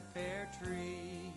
a pear tree.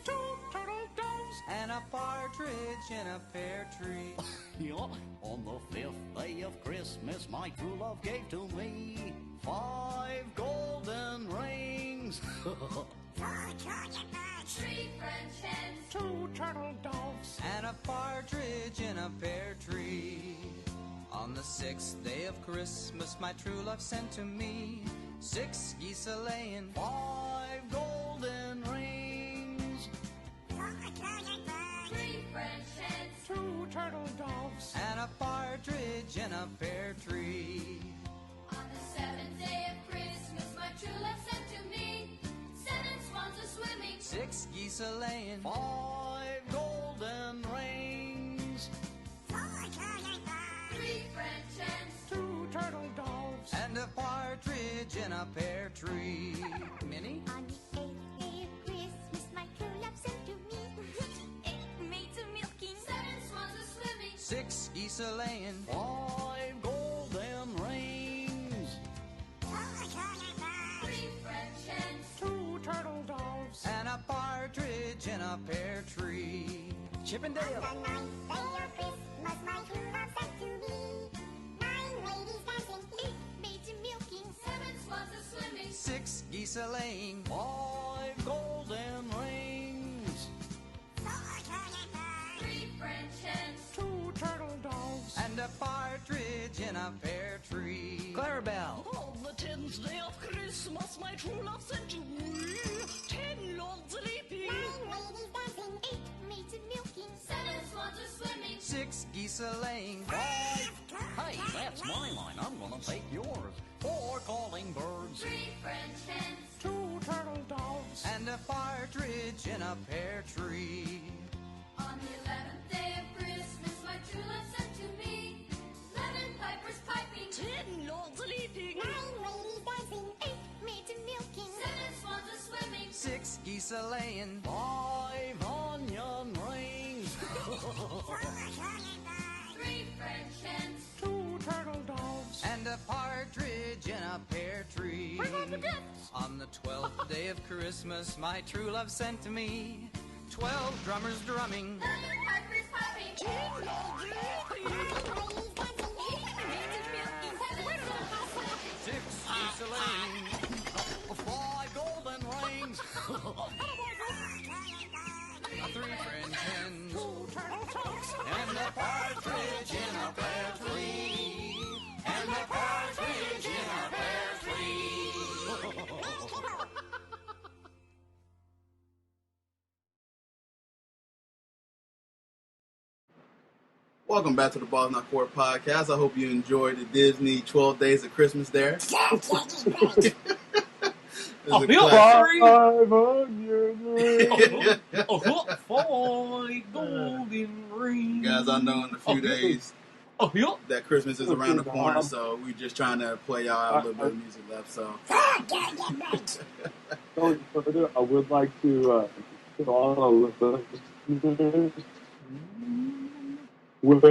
Two turtle doves And a partridge in a pear tree. On the 5th day of Christmas, my true love gave to me 5 golden rings. 4 Trojan birds, 3 French hens, 2 turtle doves, And a partridge in a pear tree. On the 6th day of Christmas, my true love sent to me 6 geese a-laying, 5 golden rings. 4 Trojan birds, 3 French hens, 2 turtle doves, and a partridge in a pear tree. On the 7th day of Christmas, my true love sent to me 7 swans a-swimming, 6 geese a-laying, 5 golden rings. 4 Trojan birds, 3 French hens, 2 turtle doves, and a partridge in a pear tree. Minnie? On the 8th day of Christmas, my true love sent to me 8 maids a milking, 7 swans a-swimming, 6 geese a-laying, 5 golden rings. 4 Trojan birds, 3 French hens, 2 turtle doves, and a partridge in a pear tree. Chippendale. the 9th day of Christmas, my true love sent to me 9 ladies dancing, 8 maids a milking, 7 swans a-swimming, 6 geese a-laying, 5 golden rings. 4 Trojan birds, 3 French hens, 2 turtle doves, and a partridge in a pear tree. Clarabelle. On the 10th day of Christmas, my true love sent to me 10 lords leaping, 9 ladies dancing, 8 maids a milking, 7 swans a-swimming, 6 geese a-laying, 5. Hey, that's my line. I'm gonna take yours. 4 calling birds. 3 French hens, 2 turtle doves, and a partridge in a pear tree. on the 11th day of Christmas, my true love sent to me 11 pipers piping, 10 lords leaping, 9 ladies dancing, 8 maids a milking, 7 swans a-swimming, 6 geese a-laying, 5 onion rings. 4 Trojan birds, 3 French hens, 2 turtle doves, and a partridge in a pear tree. On the 12th day of Christmas, my true love sent to me 12 drummers drumming, 11 pipers piping, 9 ladies dancing, 8 maids a milking, 7 swans a-swimming, 6 geese a-laying, 5 golden rings. 3 French hens, 2 turtle doves, and a partridge in a pear tree. And a partridge in a pear tree. Welcome back to the Balls Not Court podcast. I hope you enjoyed the Disney 12 Days of Christmas there. It's a classic. Five onion rings. 5 golden rings. Guys, I know in a few days that Christmas is around the corner, so we're just trying to play y'all out a little bit of music left. So, I would like to all the listeners wish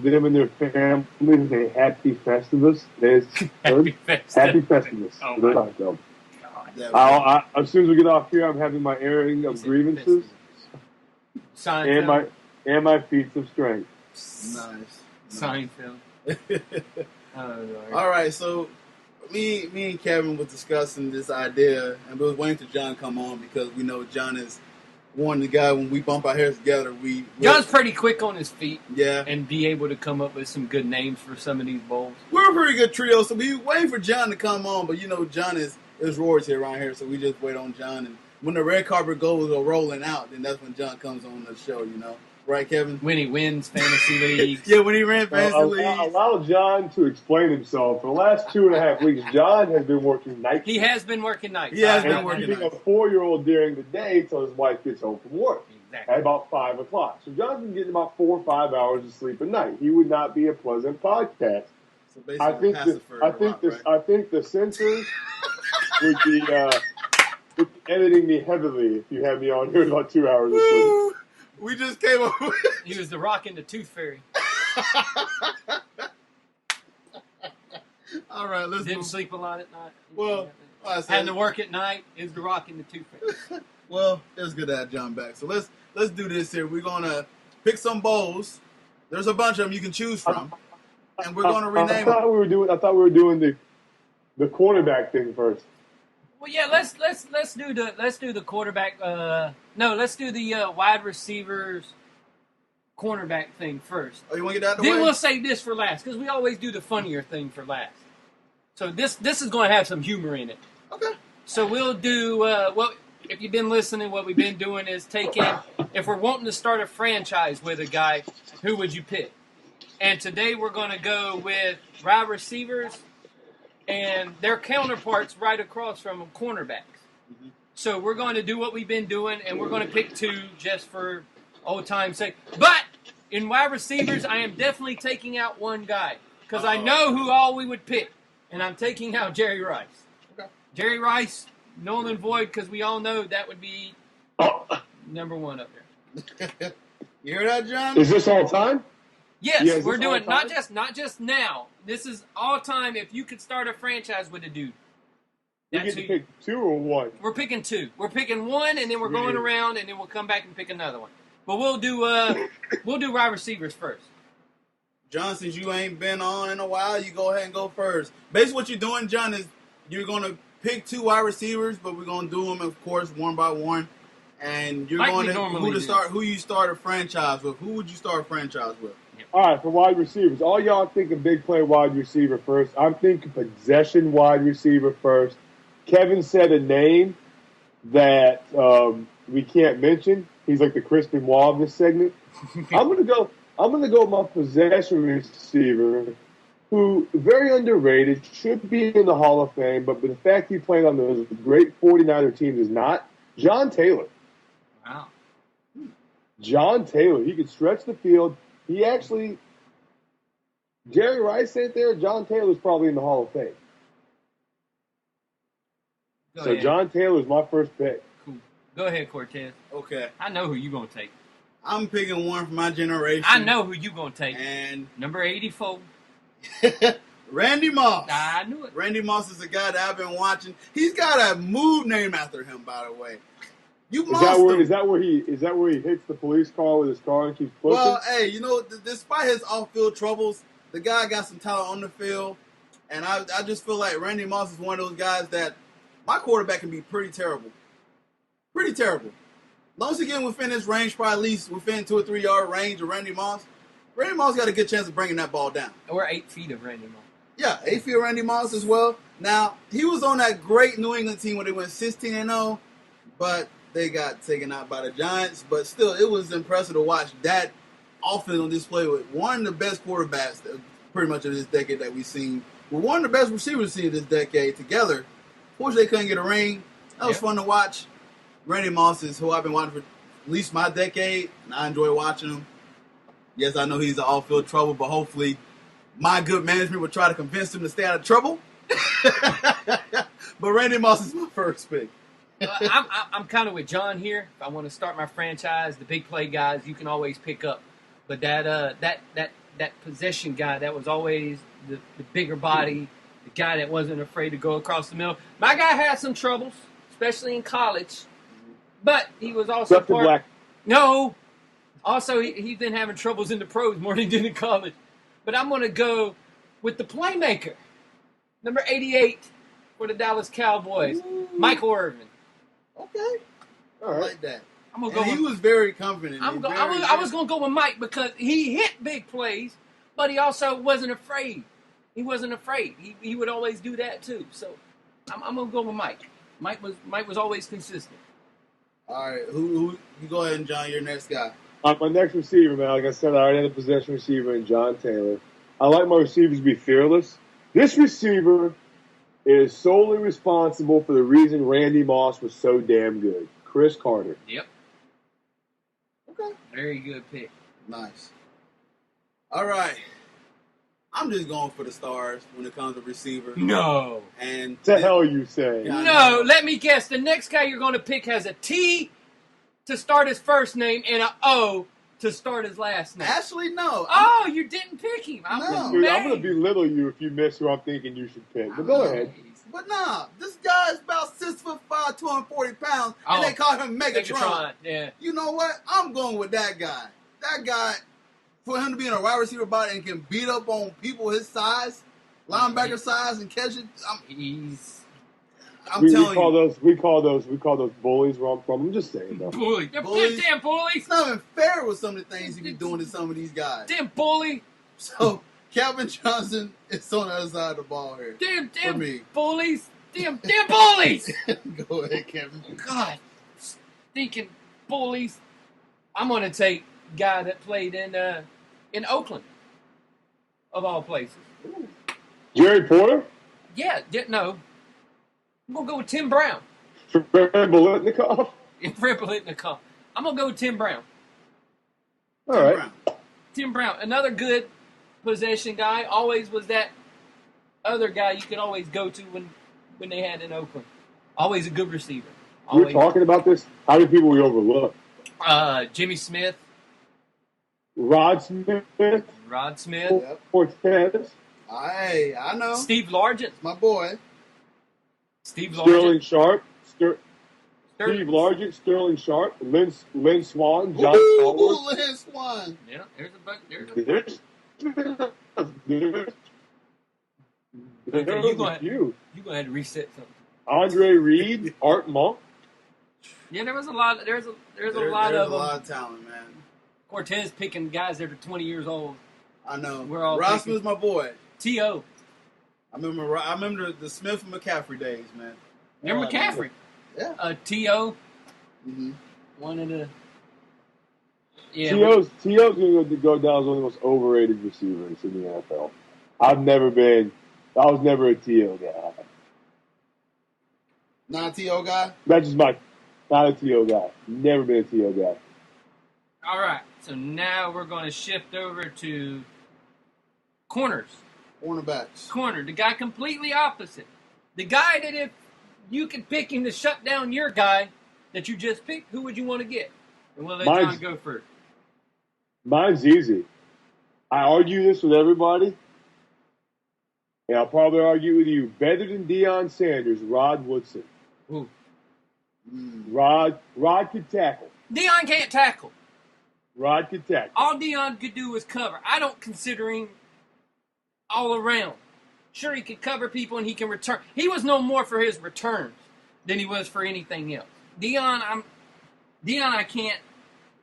them and their families a happy Festivus. Happy Festivus. Happy Festivus. Oh, As soon as we get off here, I'm having my airing of grievances and my feats of strength. nice. Seinfeld. All right, so me and Kevin was discussing this idea, and we was waiting for John to come on because we know John is one of the guys when we bump our heads together. John's pretty quick on his feet. Yeah. And be able to come up with some good names for some of these bowls. We're a pretty good trio, so we waiting for John to come on, but you know John is royalty around here, so we just wait on John, and when the red carpet goes or rolling out, then that's when John comes on the show, you know. Right, Kevin? When he wins fantasy leagues. Yeah, when he ran fantasy leagues. Allow John to explain himself. For the last 2.5 weeks, John has been working nights. He has been working nights. He has been and working keeping nights. a 4-year-old during the day till his wife gets home from work Exactly. at about 5 o'clock. So John's been getting about 4 or 5 hours of sleep a night. He would not be a pleasant podcast. So basically, I think the censors would be editing me heavily if you had me on here about 2 hours of sleep. We just came up with... He was the Rock and the Tooth Fairy. All right, let's Didn't move. sleep a lot at night. Well, like I Had said, to work at night. Is the Rock in the Two-Face. well, it's good to have John back. So let's do this here. We're gonna pick some bowls. There's a bunch of them you can choose from, and we're gonna I rename thought them. we were doing the cornerback thing first. Well, yeah, let's do the quarterback. No, let's do the wide receivers, cornerback thing first. Oh, you want to get that out the Then way? we'll save this for last because we always do the funnier thing for last. So this is going to have some humor in it. Okay. So we'll do well. If you've been listening, what we've been doing is taking. If we're wanting to start a franchise with a guy, who would you pick? And today we're going to go with wide receivers and their counterparts right across from them, cornerbacks. Mm-hmm. So we're going to do what we've been doing, and we're going to pick two just for old time's sake. But in wide receivers, I am definitely taking out one guy because I know who all we would pick, and I'm taking out Jerry Rice. Okay. Jerry Rice, null and void, because we all know that would be number one up there. You hear that, John? Is this all time? Yes, Yeah, is we're this all doing time? not just now. This is all time. If you could start a franchise with a dude, We that's get to who. pick two or one. We're picking two. We're picking one, and then we're going Yeah. around, and then we'll come back and pick another one. But we'll do wide receivers first. John, since you ain't been on in a while, you go ahead and go first. Basically, what you're doing, John, is you're going to pick two wide receivers, but we're going to do them, of course, one by one. And you're Like going we to normally do. who you start a franchise with. Who would you start a franchise with? All right, for wide receivers, all y'all thinking big play wide receiver first. I'm thinking possession wide receiver first. Kevin said a name that we can't mention. He's like the Chris Benoit of this segment. I'm gonna go with my possession receiver, who very underrated, should be in the Hall of Fame, but the fact he played on those great 49er teams is not. John Taylor. Wow. John Taylor. He could stretch the field. He actually, Jerry Rice ain't there. John Taylor's probably in the Hall of Fame. Go So ahead. John Taylor's my first pick. Cool. Go ahead, Cortez. Okay. I know who you gonna take. I'm picking one from my generation. I know who you gonna take. And Number 84. Randy Moss. I knew it. Randy Moss is a guy that I've been watching. He's got a move named after him, by the way. You Is that where he hits the police car with his car and keeps pushing? Well, hey, you know, despite his off-field troubles, the guy got some talent on the field, and I just feel like Randy Moss is one of those guys that my quarterback can be pretty terrible. Pretty terrible. As long as he get within his range, probably at least within 2 or 3 yard range of Randy Moss got a good chance of bringing that ball down. We're 8 feet of Randy Moss. Yeah, 8 feet of Randy Moss as well. Now, he was on that great New England team where they went 16-0, but they got taken out by the Giants. But still, it was impressive to watch that offense on display with one of the best quarterbacks pretty much of this decade that we've seen, with one of the best receivers we've seen this decade together. Fortunately, they couldn't get a ring. That was fun to watch. Randy Moss is who I've been watching for at least my decade, and I enjoy watching him. Yes, I know he's in off-field trouble, but hopefully my good management will try to convince him to stay out of trouble. But Randy Moss is my first pick. I'm kind of with John here. If I want to start my franchise, the big play guys you can always pick up, but that possession guy that was always the bigger body, the guy that wasn't afraid to go across the middle. My guy had some troubles, especially in college, but he was also Justin Black. No, also he's been having troubles in the pros more than he did in college. But I'm going to go with the playmaker, number 88 for the Dallas Cowboys, Michael Irvin. Okay. All I right. like that. I'm gonna And go. he was very confident. I was going to go with Mike because he hit big plays, but he also wasn't afraid. He wasn't afraid. He would always do that too. So I'm going to go with Mike. Mike was always consistent. All right. Who? You go ahead and John, your next guy. My next receiver, man, like I said, I already had a possession receiver in John Taylor. I like my receivers to be fearless. This receiver is solely responsible for the reason Randy Moss was so damn good. Chris Carter. Yep. Okay. Very good pick. Nice. All right. I'm just going for the stars when it comes to receiver. No. And What the hell you say? Yeah. No, let me guess. The next guy you're going to pick has a T to start his first name and an O to start his last name. Actually, no. Oh, you didn't pick him. I No. was Dude, I'm mad. going to belittle you if you miss who I'm thinking you should pick. But go ahead. But nah, this guy's about 6'5", 240 pounds, Oh, and they call him Megatron. Megatron, yeah. You know what? I'm going with that guy. That guy, for him to be in a wide receiver body and can beat up on people his size, linebacker size, and catch it. I'm We telling call you, those bullies where I'm from. I'm just saying though. Bully. They're Bullies. damn bullies. it's not even fair with some of the things he be doing to some of these guys. Damn bully. So Calvin Johnson is on the other side of the ball here. Damn me. bullies. Damn bullies. Go ahead, Kevin. God, stinking bullies. I'm gonna take guy that played in Oakland, of all places. Jerry Porter, Yeah, no. I'm gonna go with Tim Brown. Fred Biletnikoff. Fred Biletnikoff. I'm gonna go with Tim Brown. All right. Brown. Tim Brown, another good possession guy. Always was that other guy you could always go to when they had in Oakland. Always a good receiver. We were Always. talking about this. How many people we overlook? Jimmy Smith, Rod Smith, Rod Smith, Yep. Cortez, Hey, I know. Steve Largent. My boy. Steve Sterling Largent. Sharp, Steve Sterling. Largent, Sterling Sharp, Lynn Swan, John Ooh, Stallworth. Lynn Swan. Yeah, there's There's you a gonna- few. You're gonna have to reset something. Andre Reed, Art Monk. Yeah, there was a lot. There's a lot There's of a lot them. of talent, man. Cortez picking guys that are 20 years old. I know. We're all Rasmus, my boy. T.O. I remember the Smith and McCaffrey days, man. Remember McCaffrey? Yeah. T.O. Mm-hmm. One of the. Yeah. T.O.'s going to go down as one of the most overrated receivers in the NFL. I was never a T.O. guy. Not a T.O. guy? Not a T.O. guy. Never been a T.O. guy. All right. So now we're going to shift over to corners. Cornerbacks. Corner. The guy completely opposite. The guy that if you could pick him to shut down your guy that you just picked, who would you want to get? And we'll let John go first. Mine's easy. I argue this with everybody, and I'll probably argue with you. Better than Deion Sanders, Rod Woodson. Ooh. Rod could tackle. Deion can't tackle. Rod could tackle. All Deion could do was cover. I don't consider him all around. Sure, he could cover people and he can return. He was no more for his returns than he was for anything else. Deion, I can't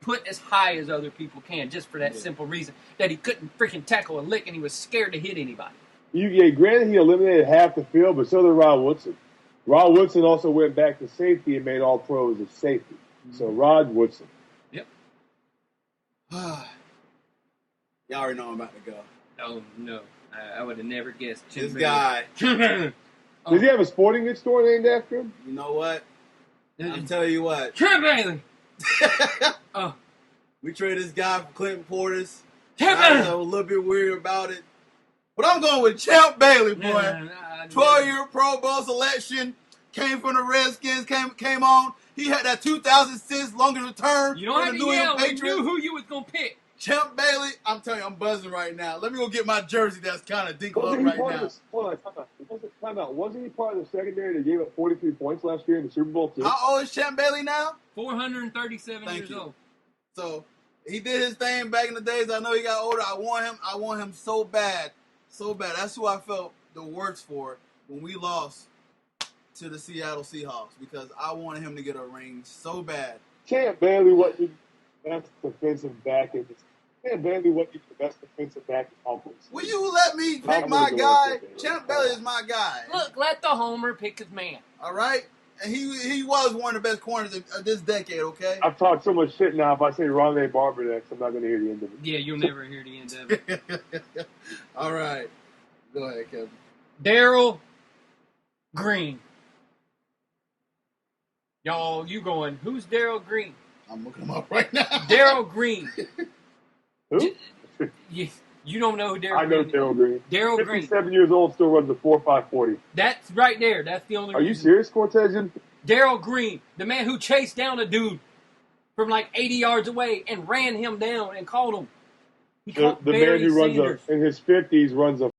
put as high as other people can just for that simple reason that he couldn't freaking tackle a lick and he was scared to hit anybody. Granted, he eliminated half the field, but so did Rod Woodson. Rod Woodson also went back to safety and made all pros of safety. So Rod Woodson. Yep. Y'all already know I'm about to go. Oh, no. I would have never guessed. This guy. Does he have a sporting goods store named after him? You know what? I'm telling you what. Trent Bailey. Oh. We traded this guy for Clinton Portis. Trent I was Bailey. a little bit weird about it. But I'm going with Champ Bailey, boy. 12-year Pro Bowl selection. Came from the Redskins. Came on. He had that 2006 longest return You don't from have the to New yell. England We Patriots. knew who you was going to pick. Champ Bailey, I'm telling you, I'm buzzing right now. Let me go get my jersey that's kind of dinkled up right now. Time out. Wasn't he part of the secondary that gave up 43 points last year in the Super Bowl, too? How old is Champ Bailey now? 437 Thank years you. old. So he did his thing back in the days. I know he got older. I want him so bad. So bad. That's who I felt the worst for when we lost to the Seattle Seahawks because I wanted him to get a ring so bad. Champ Bailey wasn't the best defensive back in this. Champ Bailey wasn't the best defensive back in conference. Will you let me pick I'm my gonna go guy? with that. Champ Bailey is my guy. Look, let the homer pick his man. All right? And he was one of the best corners of this decade, okay? I've talked so much shit now. If I say Ronde Barber next, I'm not going to hear the end of it. Yeah, you'll never hear the end of it. All right. Go ahead, Kevin. Daryl Green. Y'all, you going, who's Daryl Green? I'm looking him up right now. Daryl Green. Who? You don't know who Daryl I know Green is. Daryl Green. Daryl Green. 57 years old, still runs a 4.540. That's right there. That's the only Are you reason. serious, Cortez? Daryl Green, the man who chased down a dude from like 80 yards away and ran him down and caught him. He The caught man Barry who runs Sanders. in his 50s runs a